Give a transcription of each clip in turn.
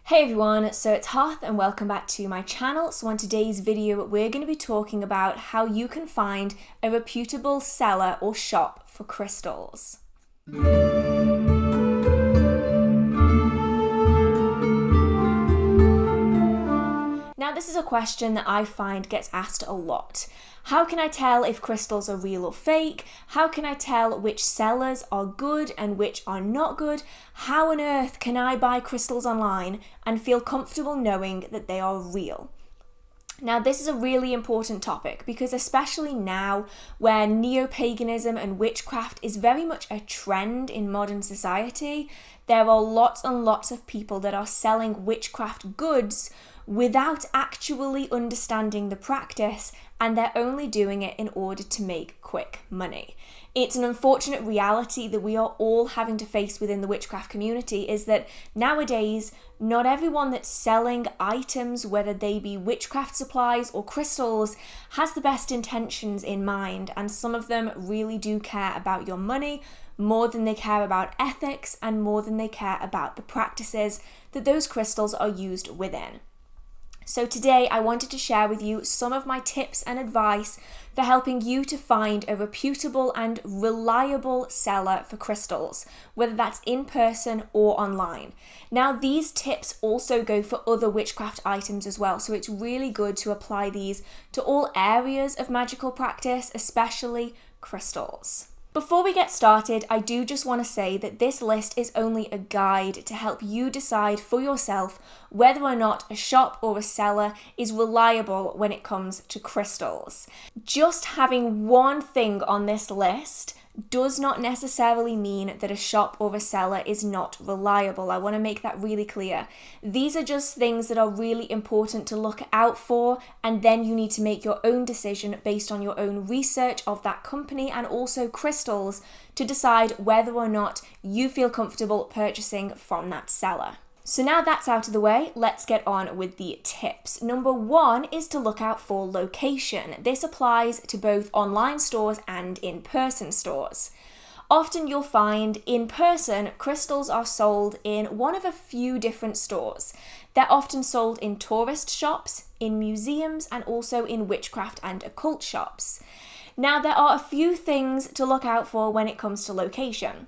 Hey everyone, so it's Hearth and welcome back to my channel. So on today's video, we're going to be talking about how you can find a reputable seller or shop for crystals. Now this is a question that I find gets asked a lot. How can I tell if crystals are real or fake? How can I tell which sellers are good and which are not good? How on earth can I buy crystals online and feel comfortable knowing that they are real? Now this is a really important topic because especially now where neo-paganism and witchcraft is very much a trend in modern society, there are lots and lots of people that are selling witchcraft goods without actually understanding the practice, and they're only doing it in order to make quick money. It's an unfortunate reality that we are all having to face within the witchcraft community, is that nowadays not everyone that's selling items, whether they be witchcraft supplies or crystals, has the best intentions in mind, and some of them really do care about your money more than they care about ethics and more than they care about the practices that those crystals are used within. So today I wanted to share with you some of my tips and advice for helping you to find a reputable and reliable seller for crystals, whether that's in person or online. Now these tips also go for other witchcraft items as well, so it's really good to apply these to all areas of magical practice, especially crystals. Before we get started, I do just want to say that this list is only a guide to help you decide for yourself whether or not a shop or a seller is reliable when it comes to crystals. Just having one thing on this list does not necessarily mean that a shop or a seller is not reliable. I want to make that really clear. These are just things that are really important to look out for, and then you need to make your own decision based on your own research of that company and also crystals to decide whether or not you feel comfortable purchasing from that seller. So now that's out of the way, let's get on with the tips. Number one is to look out for location. This applies to both online stores and in-person stores. Often you'll find in person, crystals are sold in one of a few different stores. They're often sold in tourist shops, in museums, and also in witchcraft and occult shops. Now there are a few things to look out for when it comes to location.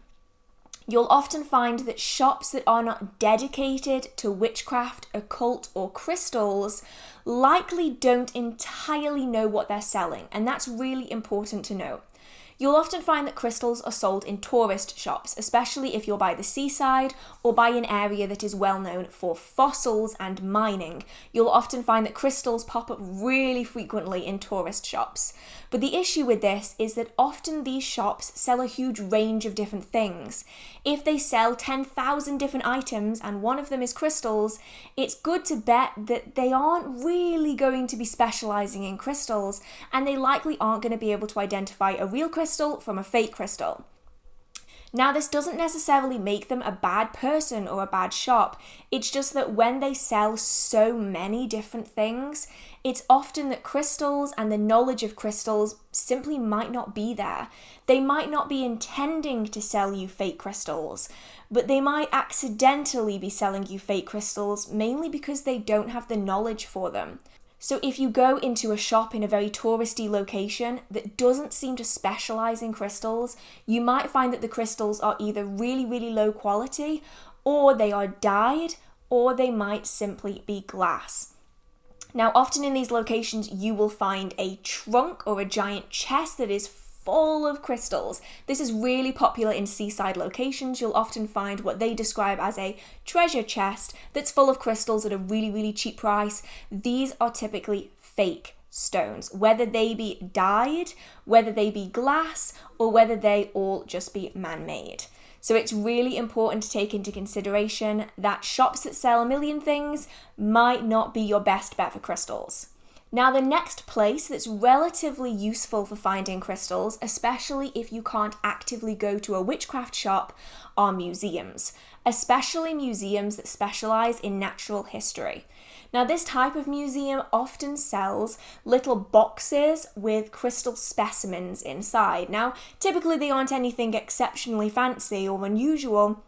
You'll often find that shops that are not dedicated to witchcraft, occult, or crystals likely don't entirely know what they're selling, and that's really important to know. You'll often find that crystals are sold in tourist shops, especially if you're by the seaside or by an area that is well known for fossils and mining. You'll often find that crystals pop up really frequently in tourist shops. But the issue with this is that often these shops sell a huge range of different things. If they sell 10,000 different items and one of them is crystals, it's good to bet that they aren't really going to be specializing in crystals, and they likely aren't going to be able to identify a real crystal from a fake crystal. Now this doesn't necessarily make them a bad person or a bad shop, it's just that when they sell so many different things, it's often that crystals and the knowledge of crystals simply might not be there. They might not be intending to sell you fake crystals, but they might accidentally be selling you fake crystals mainly because they don't have the knowledge for them. So if you go into a shop in a very touristy location that doesn't seem to specialize in crystals, you might find that the crystals are either really, really low quality, or they are dyed, or they might simply be glass. Now, often in these locations, you will find a trunk or a giant chest that is full of crystals. This is really popular in seaside locations. You'll often find what they describe as a treasure chest that's full of crystals at a really, really cheap price. These are typically fake stones, whether they be dyed, whether they be glass, or whether they all just be man-made. So it's really important to take into consideration that shops that sell a million things might not be your best bet for crystals. Now the next place that's relatively useful for finding crystals, especially if you can't actively go to a witchcraft shop, are museums, especially museums that specialize in natural history. Now this type of museum often sells little boxes with crystal specimens inside. Now typically they aren't anything exceptionally fancy or unusual,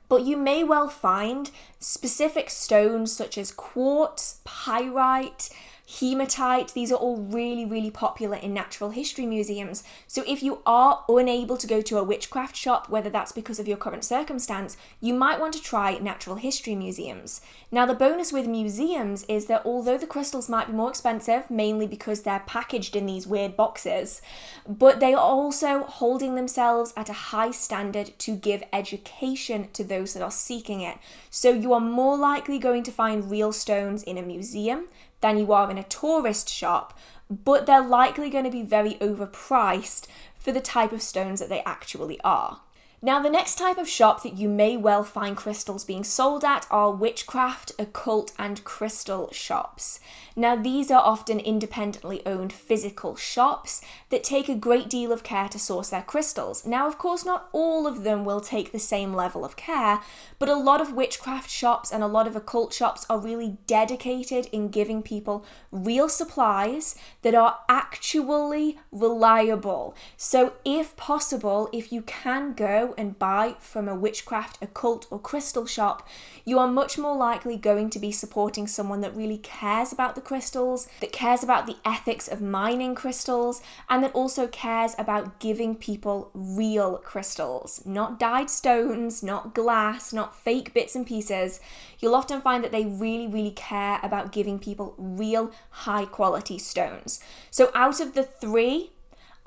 But you may well find specific stones such as quartz, pyrite, hematite. These are all really, really popular in natural history museums. So if you are unable to go to a witchcraft shop, whether that's because of your current circumstance, you might want to try natural history museums. Now, the bonus with museums is that although the crystals might be more expensive, mainly because they're packaged in these weird boxes, but they are also holding themselves at a high standard to give education to those that are seeking it. So you are more likely going to find real stones in a museum than you are in a tourist shop, but they're likely going to be very overpriced for the type of stones that they actually are. Now, the next type of shop that you may well find crystals being sold at are witchcraft, occult, and crystal shops. Now, these are often independently owned physical shops that take a great deal of care to source their crystals. Now, of course, not all of them will take the same level of care, but a lot of witchcraft shops and a lot of occult shops are really dedicated in giving people real supplies that are actually reliable. So if possible, if you can go and buy from a witchcraft, occult, or crystal shop, you are much more likely going to be supporting someone that really cares about the crystals, that cares about the ethics of mining crystals, and that also cares about giving people real crystals, not dyed stones, not glass, not fake bits and pieces. You'll often find that they really, really care about giving people real high quality stones. So out of the three,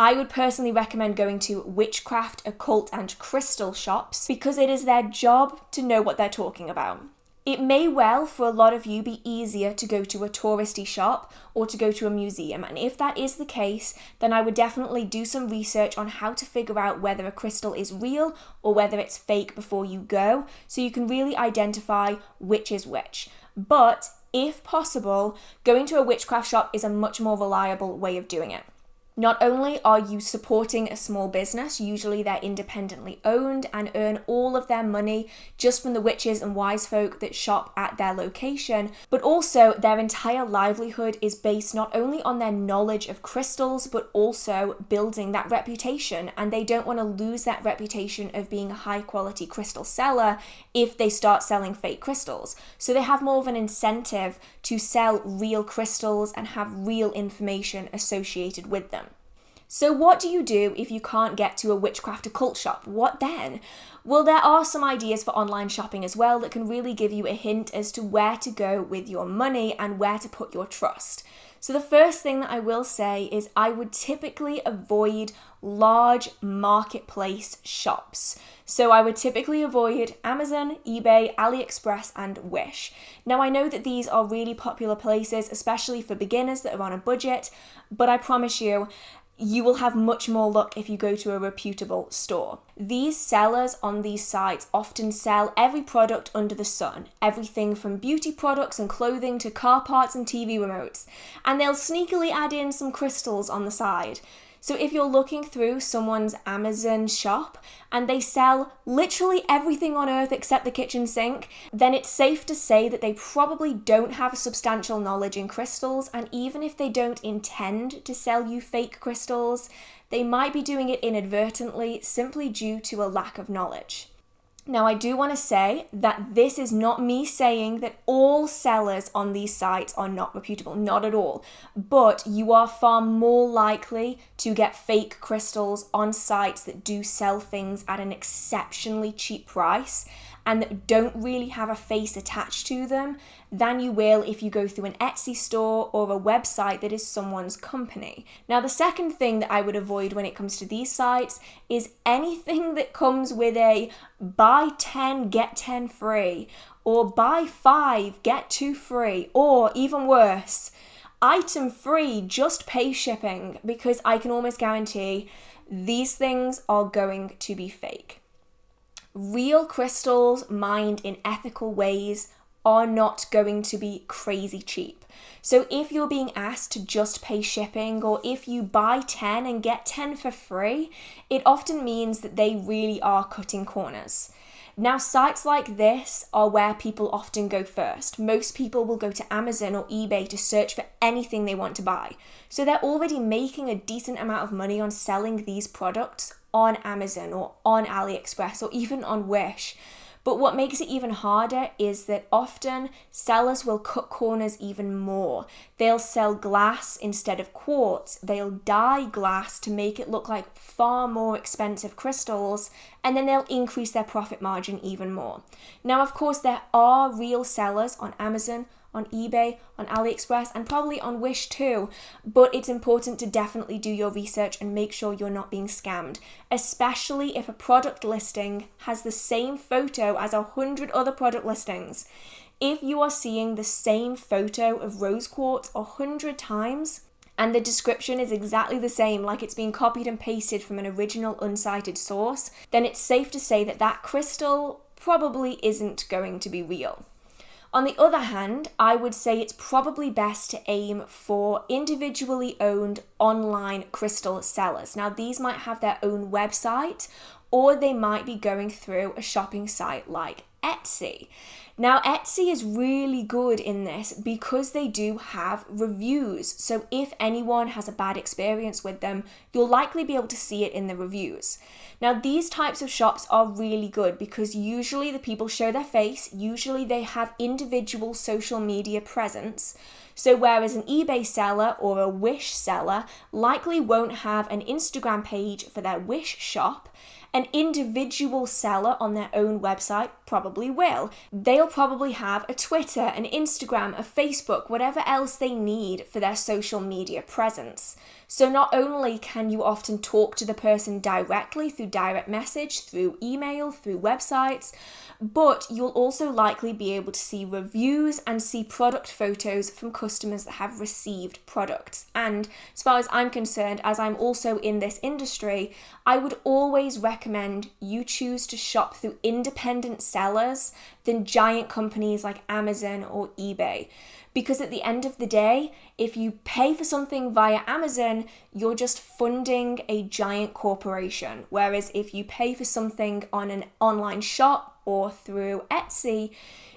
I would personally recommend going to witchcraft, occult, and crystal shops because it is their job to know what they're talking about. It may well, for a lot of you, be easier to go to a touristy shop or to go to a museum. And if that is the case, then I would definitely do some research on how to figure out whether a crystal is real or whether it's fake before you go, so you can really identify which is which. But if possible, going to a witchcraft shop is a much more reliable way of doing it. Not only are you supporting a small business, usually they're independently owned and earn all of their money just from the witches and wise folk that shop at their location, but also their entire livelihood is based not only on their knowledge of crystals, but also building that reputation. And they don't want to lose that reputation of being a high quality crystal seller if they start selling fake crystals. So they have more of an incentive to sell real crystals and have real information associated with them. So what do you do if you can't get to a witchcraft occult shop? What then? Well, there are some ideas for online shopping as well that can really give you a hint as to where to go with your money and where to put your trust. So the first thing that I will say is I would typically avoid large marketplace shops. So I would typically avoid Amazon, eBay, AliExpress, and Wish. Now I know that these are really popular places, especially for beginners that are on a budget, but I promise you, you will have much more luck if you go to a reputable store. These sellers on these sites often sell every product under the sun, everything from beauty products and clothing to car parts and TV remotes, and they'll sneakily add in some crystals on the side. So if you're looking through someone's Amazon shop and they sell literally everything on earth except the kitchen sink, then it's safe to say that they probably don't have substantial knowledge in crystals, and even if they don't intend to sell you fake crystals, they might be doing it inadvertently simply due to a lack of knowledge. Now, I do want to say that this is not me saying that all sellers on these sites are not reputable, not at all. But you are far more likely to get fake crystals on sites that do sell things at an exceptionally cheap price and that don't really have a face attached to them than you will if you go through an Etsy store or a website that is someone's company. Now, the second thing that I would avoid when it comes to these sites is anything that comes with a buy 10, get 10 free, or buy 5, get 2 free, or even worse, item free, just pay shipping, because I can almost guarantee these things are going to be fake. Real crystals mined in ethical ways are not going to be crazy cheap. So if you're being asked to just pay shipping, or if you buy 10 and get 10 for free, it often means that they really are cutting corners. Now, sites like this are where people often go first. Most people will go to Amazon or eBay to search for anything they want to buy. So they're already making a decent amount of money on selling these products on Amazon or on AliExpress or even on Wish. But what makes it even harder is that often sellers will cut corners even more. They'll sell glass instead of quartz. They'll dye glass to make it look like far more expensive crystals, and then they'll increase their profit margin even more. Now, of course, there are real sellers on Amazon, on eBay, on AliExpress, and probably on Wish too, but it's important to definitely do your research and make sure you're not being scammed, especially if a product listing has the same photo as 100 other product listings. If you are seeing the same photo of rose quartz 100 times, and the description is exactly the same, like it's been copied and pasted from an original unsighted source, then it's safe to say that that crystal probably isn't going to be real. On the other hand, I would say it's probably best to aim for individually owned online crystal sellers. Now, these might have their own website, or they might be going through a shopping site like Etsy. Now, Etsy is really good in this because they do have reviews. So if anyone has a bad experience with them, you'll likely be able to see it in the reviews. Now, these types of shops are really good because usually the people show their face, usually they have individual social media presence. So whereas an eBay seller or a Wish seller likely won't have an Instagram page for their Wish shop, an individual seller on their own website probably will. They'll probably have a Twitter, an Instagram, a Facebook, whatever else they need for their social media presence. So not only can you often talk to the person directly through direct message, through email, through websites, but you'll also likely be able to see reviews and see product photos from customers that have received products. And as far as I'm concerned, as I'm also in this industry, I would always recommend you choose to shop through independent sellers than giant companies like Amazon or eBay. Because at the end of the day, if you pay for something via Amazon, you're just funding a giant corporation. Whereas if you pay for something on an online shop or through Etsy,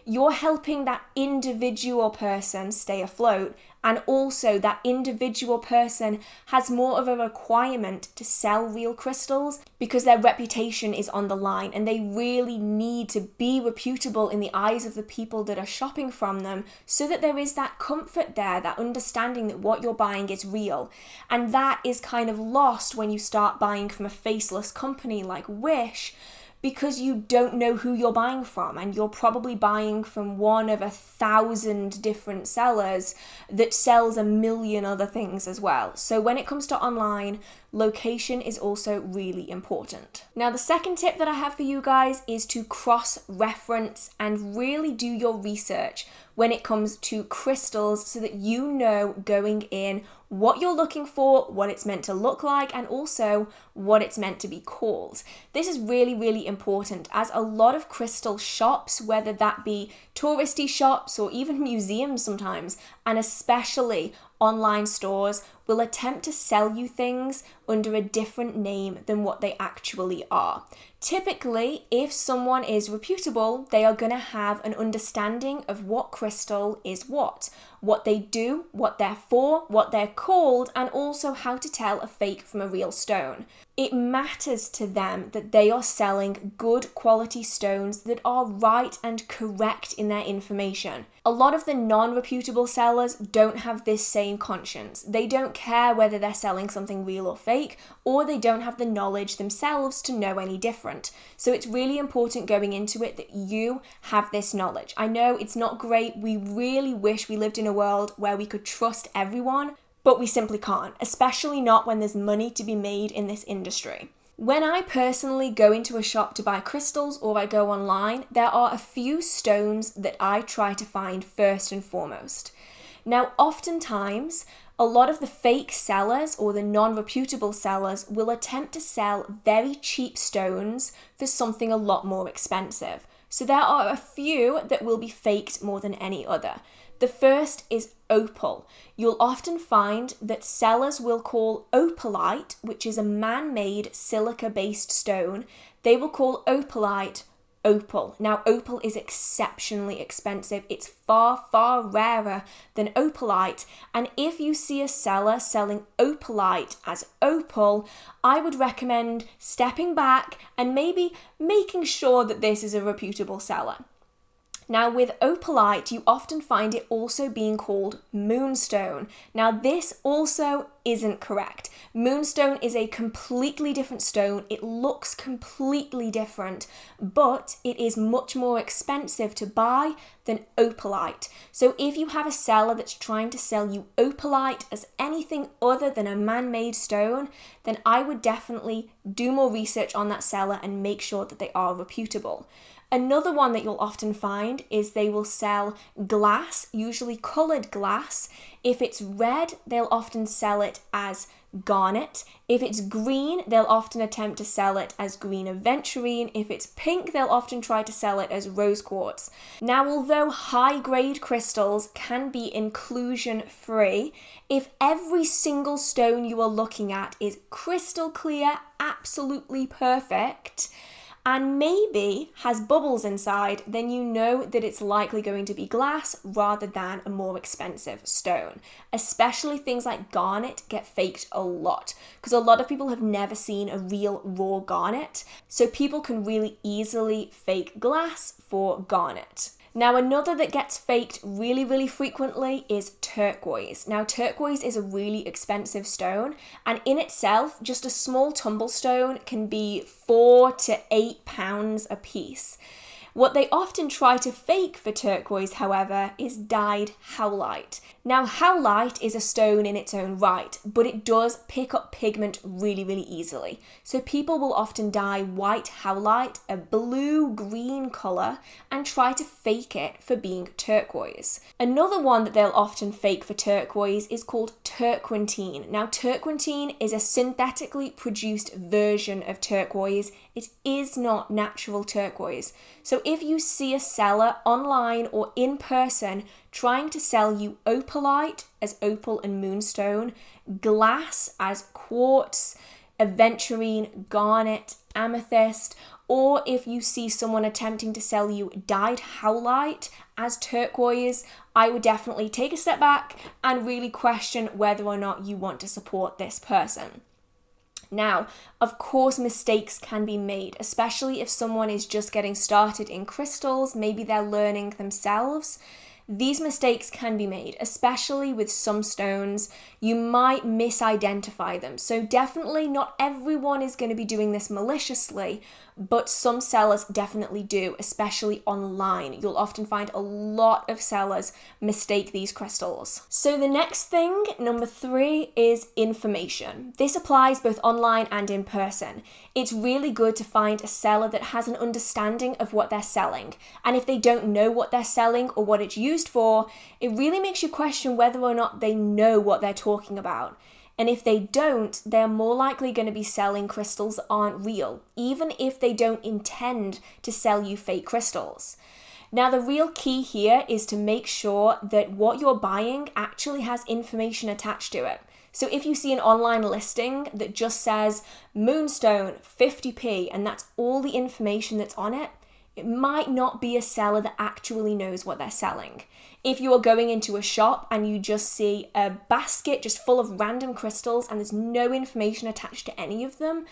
you're helping that individual person stay afloat, and also that individual person has more of a requirement to sell real crystals because their reputation is on the line and they really need to be reputable in the eyes of the people that are shopping from them, so that there is that comfort there, that understanding that what you're buying is real. And that is kind of lost when you start buying from a faceless company like Wish, because you don't know who you're buying from, and you're probably buying from one of 1,000 different sellers that sells 1,000,000 other things as well. So when it comes to online, location is also really important. Now, the second tip that I have for you guys is to cross-reference and really do your research when it comes to crystals, so that you know going in what you're looking for, what it's meant to look like, and also what it's meant to be called. This is really, really important, as a lot of crystal shops, whether that be touristy shops or even museums sometimes, and especially online stores, will attempt to sell you things under a different name than what they actually are. Typically, if someone is reputable, they are going to have an understanding of what crystal is what they do, what they're for, what they're called, and also how to tell a fake from a real stone. It matters to them that they are selling good quality stones that are right and correct in their information. A lot of the non-reputable sellers don't have this same conscience. They don't care whether they're selling something real or fake, or they don't have the knowledge themselves to know any different. So it's really important going into it that you have this knowledge. I know it's not great. We really wish we lived in a world where we could trust everyone, but we simply can't, especially not when there's money to be made in this industry. When I personally go into a shop to buy crystals or I go online, there are a few stones that I try to find first and foremost. Now, oftentimes, a lot of the fake sellers or the non-reputable sellers will attempt to sell very cheap stones for something a lot more expensive. So there are a few that will be faked more than any other. The first is opal. You'll often find that sellers will call opalite, which is a man-made silica-based stone, they will call opalite opal. Now, opal is exceptionally expensive. It's far, far rarer than opalite. And if you see a seller selling opalite as opal, I would recommend stepping back and maybe making sure that this is a reputable seller. Now, with opalite, you often find it also being called moonstone. Now, this also isn't correct. Moonstone is a completely different stone. It looks completely different, but it is much more expensive to buy than opalite. So if you have a seller that's trying to sell you opalite as anything other than a man-made stone, then I would definitely do more research on that seller and make sure that they are reputable. Another one that you'll often find is they will sell glass, usually coloured glass. If it's red, they'll often sell it as garnet. If it's green, they'll often attempt to sell it as green aventurine. If it's pink, they'll often try to sell it as rose quartz. Now, although high-grade crystals can be inclusion free, if every single stone you are looking at is crystal clear, absolutely perfect, and maybe has bubbles inside, then you know that it's likely going to be glass rather than a more expensive stone. Especially things like garnet get faked a lot because a lot of people have never seen a real raw garnet, so people can really easily fake glass for garnet. Now, another that gets faked really, really frequently is turquoise. Now, turquoise is a really expensive stone, and in itself, just a small tumble stone can be 4 to 8 pounds a piece. What they often try to fake for turquoise, however, is dyed howlite. Now, howlite is a stone in its own right, but it does pick up pigment really, really easily. So people will often dye white howlite a blue-green colour and try to fake it for being turquoise. Another one that they'll often fake for turquoise is called turquoise. Now, turquoise is a synthetically produced version of turquoise. It is not natural turquoise. So if you see a seller online or in person trying to sell you opalite as opal and moonstone, glass as quartz, aventurine, garnet, amethyst, or if you see someone attempting to sell you dyed howlite as turquoise, I would definitely take a step back and really question whether or not you want to support this person. Now, of course, mistakes can be made, especially if someone is just getting started in crystals, maybe they're learning themselves. These mistakes can be made, especially with some stones. You might misidentify them. So definitely not everyone is going to be doing this maliciously, but some sellers definitely do, especially online. You'll often find a lot of sellers mistake these crystals. So the next thing, number 3, is information. This applies both online and in person. It's really good to find a seller that has an understanding of what they're selling. And if they don't know what they're selling or what it's used for, it really makes you question whether or not they know what they're talking about. And if they don't, they're more likely going to be selling crystals that aren't real, even if they don't intend to sell you fake crystals. Now, the real key here is to make sure that what you're buying actually has information attached to it. So if you see an online listing that just says moonstone 50p and that's all the information that's on it, it might not be a seller that actually knows what they're selling. If you are going into a shop and you just see a basket just full of random crystals and there's no information attached to any of them,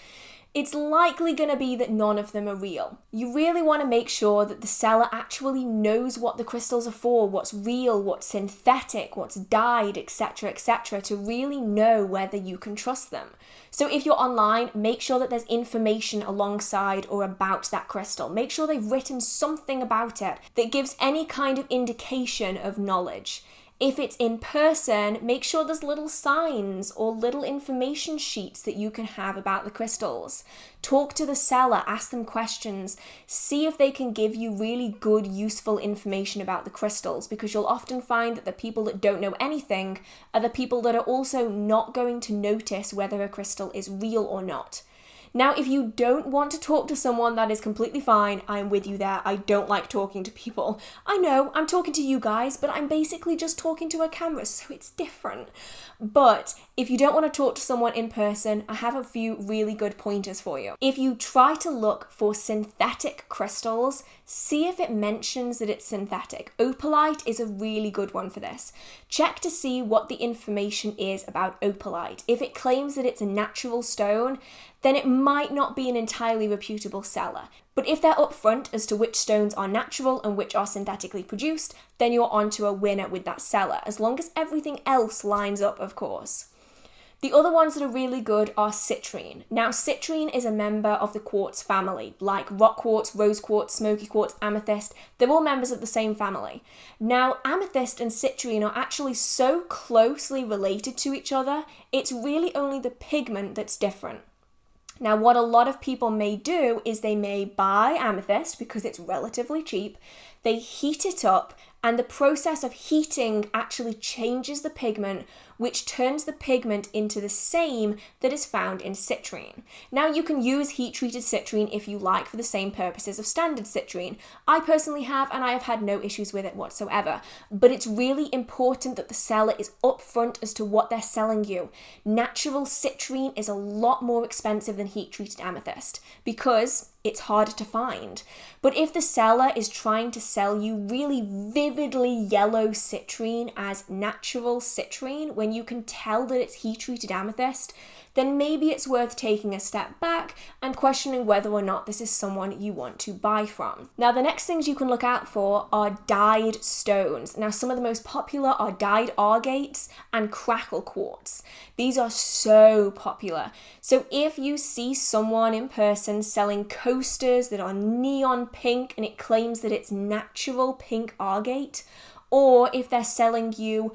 it's likely going to be that none of them are real. You really want to make sure that the seller actually knows what the crystals are for, what's real, what's synthetic, what's dyed, etc., to really know whether you can trust them. So if you're online, make sure that there's information alongside or about that crystal. Make sure they've written something about it that gives any kind of indication of knowledge. If it's in person, make sure there's little signs or little information sheets that you can have about the crystals. Talk to the seller, ask them questions, see if they can give you really good, useful information about the crystals, because you'll often find that the people that don't know anything are the people that are also not going to notice whether a crystal is real or not. Now, if you don't want to talk to someone, that is completely fine. I'm with you there. I don't like talking to people. I know I'm talking to you guys, but I'm basically just talking to a camera, so it's different. But if you don't want to talk to someone in person, I have a few really good pointers for you. If you try to look for synthetic crystals, see if it mentions that it's synthetic. Opalite is a really good one for this. Check to see what the information is about opalite. If it claims that it's a natural stone, then it might not be an entirely reputable seller. But if they're upfront as to which stones are natural and which are synthetically produced, then you're onto a winner with that seller, as long as everything else lines up, of course. The other ones that are really good are citrine. Now, citrine is a member of the quartz family, like rock quartz, rose quartz, smoky quartz, amethyst. They're all members of the same family. Now, amethyst and citrine are actually so closely related to each other, it's really only the pigment that's different. Now, what a lot of people may do is they may buy amethyst because it's relatively cheap, they heat it up, and the process of heating actually changes the pigment, which turns the pigment into the same that is found in citrine. Now, you can use heat-treated citrine if you like for the same purposes of standard citrine. I personally have, and I have had no issues with it whatsoever. But it's really important that the seller is upfront as to what they're selling you. Natural citrine is a lot more expensive than heat-treated amethyst because it's harder to find. But if the seller is trying to sell you really vividly yellow citrine as natural citrine, when you can tell that it's heat-treated amethyst, then maybe it's worth taking a step back and questioning whether or not this is someone you want to buy from. Now, the next things you can look out for are dyed stones. Now, some of the most popular are dyed agates and crackle quartz. These are so popular. So if you see someone in person selling coasters that are neon pink and it claims that it's natural pink agate, or if they're selling you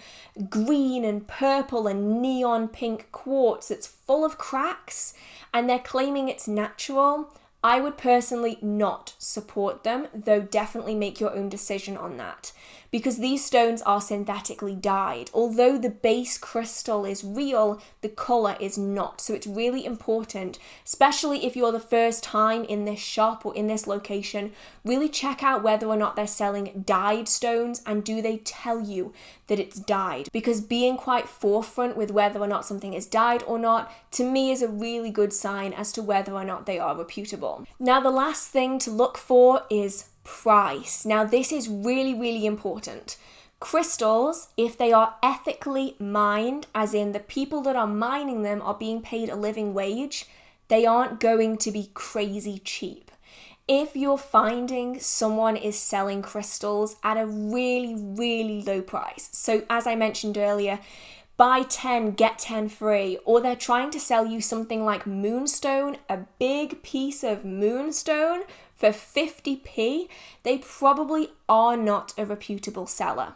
green and purple and neon pink quartz that's full of cracks and they're claiming it's natural, I would personally not support them, though definitely make your own decision on that. Because these stones are synthetically dyed. Although the base crystal is real, the colour is not. So it's really important, especially if you're the first time in this shop or in this location, really check out whether or not they're selling dyed stones and do they tell you that it's dyed. Because being quite forefront with whether or not something is dyed or not, to me is a really good sign as to whether or not they are reputable. Now, the last thing to look for is price. Now, this is really, really important. Crystals, if they are ethically mined, as in the people that are mining them are being paid a living wage, they aren't going to be crazy cheap. If you're finding someone is selling crystals at a really, really low price, so as I mentioned earlier, buy 10, get 10 free, or they're trying to sell you something like moonstone, a big piece of moonstone for 50p, they probably are not a reputable seller.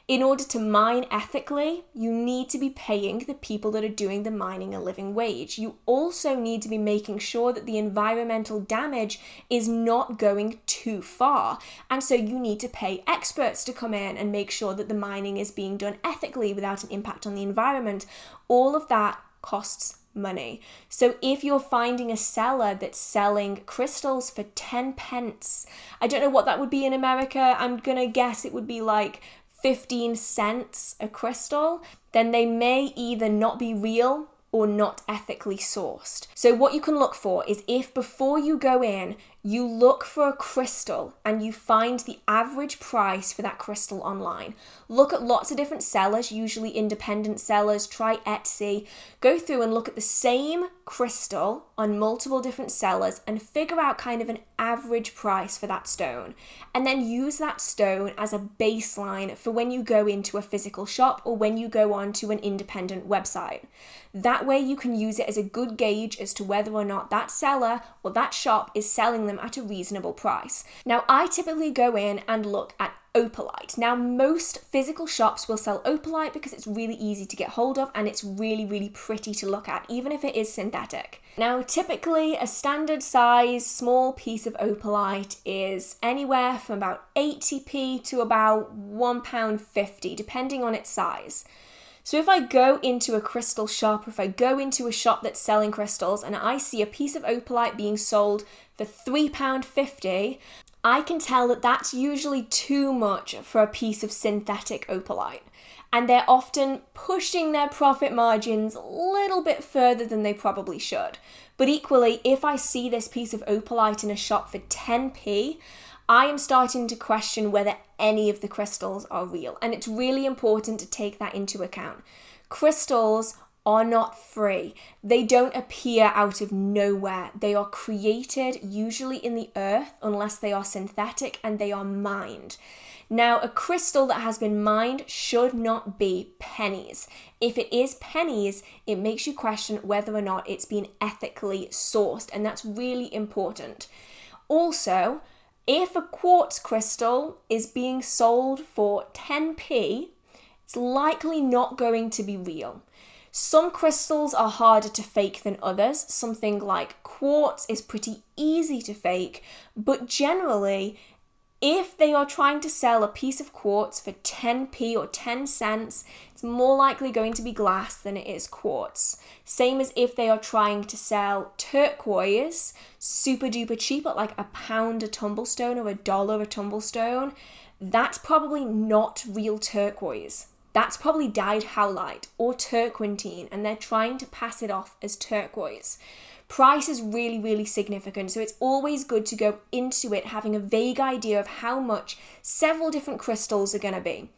In order to mine ethically, you need to be paying the people that are doing the mining a living wage. You also need to be making sure that the environmental damage is not going too far. And so you need to pay experts to come in and make sure that the mining is being done ethically without an impact on the environment. All of that costs money. So if you're finding a seller that's selling crystals for 10 pence, I don't know what that would be in America. I'm gonna guess it would be like 15 cents a crystal, then they may either not be real or not ethically sourced. So what you can look for is if before you go in, you look for a crystal and you find the average price for that crystal online. Look at lots of different sellers, usually independent sellers, try Etsy. Go through and look at the same crystal on multiple different sellers and figure out kind of an average price for that stone. And then use that stone as a baseline for when you go into a physical shop or when you go on to an independent website. That way you can use it as a good gauge as to whether or not that seller or that shop is selling them at a reasonable price. Now, I typically go in and look at opalite. Now, most physical shops will sell opalite because it's really easy to get hold of and it's really, really pretty to look at, even if it is synthetic. Now, typically a standard size small piece of opalite is anywhere from about 80p to about £1.50, depending on its size. So if I go into a crystal shop, or if I go into a shop that's selling crystals and I see a piece of opalite being sold for £3.50, I can tell that that's usually too much for a piece of synthetic opalite. And they're often pushing their profit margins a little bit further than they probably should. But equally, if I see this piece of opalite in a shop for 10p, I am starting to question whether any of the crystals are real. And it's really important to take that into account. Crystals are not free. They don't appear out of nowhere. They are created usually in the earth, unless they are synthetic, and they are mined. Now, a crystal that has been mined should not be pennies. If it is pennies, it makes you question whether or not it's been ethically sourced, and that's really important. Also, if a quartz crystal is being sold for 10p, it's likely not going to be real. Some crystals are harder to fake than others. Something like quartz is pretty easy to fake, but generally, if they are trying to sell a piece of quartz for 10p or 10 cents, it's more likely going to be glass than it is quartz. Same as if they are trying to sell turquoise super duper cheap at like £1 a tumblestone or $1 a tumblestone, that's probably not real turquoise. That's probably dyed howlite or turquoise, and they're trying to pass it off as turquoise. Price is really, really significant, so it's always good to go into it having a vague idea of how much several different crystals are going to be.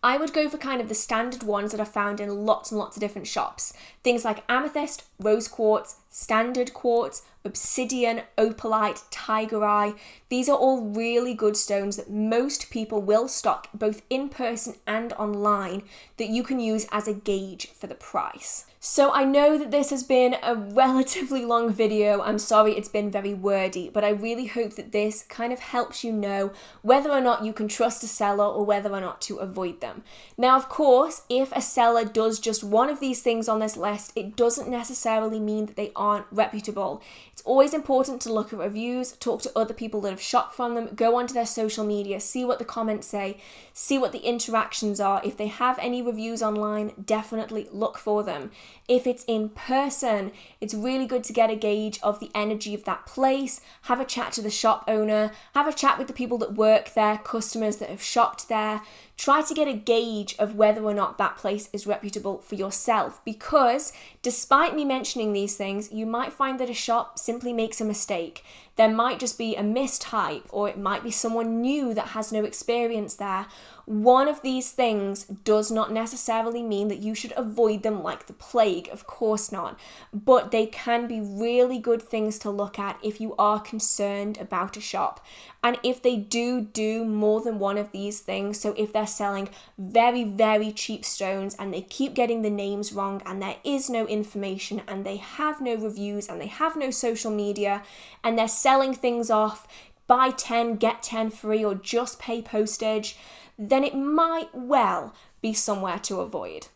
I would go for kind of the standard ones that are found in lots and lots of different shops. Things like amethyst, rose quartz, standard quartz, obsidian, opalite, tiger eye. These are all really good stones that most people will stock both in person and online that you can use as a gauge for the price. So I know that this has been a relatively long video. I'm sorry it's been very wordy, but I really hope that this kind of helps you know whether or not you can trust a seller or whether or not to avoid them. Now, of course, if a seller does just one of these things on this list, it doesn't necessarily mean that they aren't reputable. It's always important to look at reviews, talk to other people that have shopped from them, go onto their social media, see what the comments say, see what the interactions are. If they have any reviews online, definitely look for them. If it's in person, it's really good to get a gauge of the energy of that place, have a chat to the shop owner, have a chat with the people that work there, customers that have shopped there. Try to get a gauge of whether or not that place is reputable for yourself, because despite me mentioning these things, you might find that a shop simply makes a mistake. There might just be a mistype, or it might be someone new that has no experience there. One of these things does not necessarily mean that you should avoid them like the plague, of course not, but they can be really good things to look at if you are concerned about a shop. And if they do more than one of these things, so if they're selling very, very cheap stones and they keep getting the names wrong and there is no information and they have no reviews and they have no social media and they're selling things off, buy 10, get 10 free, or just pay postage, then it might well be somewhere to avoid.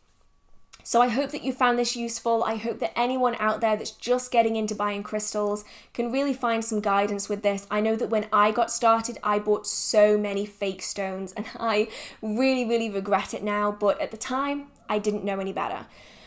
So I hope that you found this useful. I hope that anyone out there that's just getting into buying crystals can really find some guidance with this. I know that when I got started, I bought so many fake stones and I really, really regret it now, but at the time, I didn't know any better.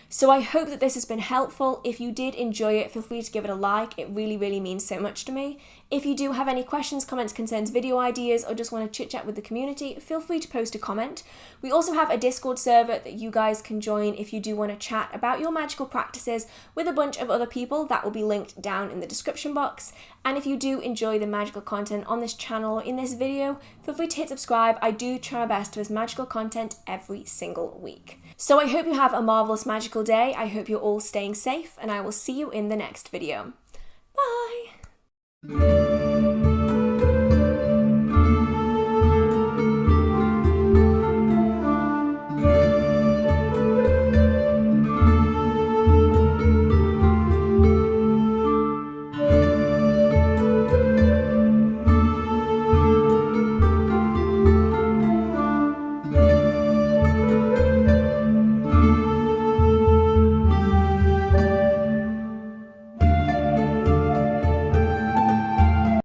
So I hope that this has been helpful. If you did enjoy it, feel free to give it a like. It really, really means so much to me. If you do have any questions, comments, concerns, video ideas, or just want to chit chat with the community, feel free to post a comment. We also have a Discord server that you guys can join if you do want to chat about your magical practices with a bunch of other people. That will be linked down in the description box. And if you do enjoy the magical content on this channel or in this video, feel free to hit subscribe. I do try my best to post magical content every single week. So I hope you have a marvelous magical day. I hope you're all staying safe, and I will see you in the next video. Bye!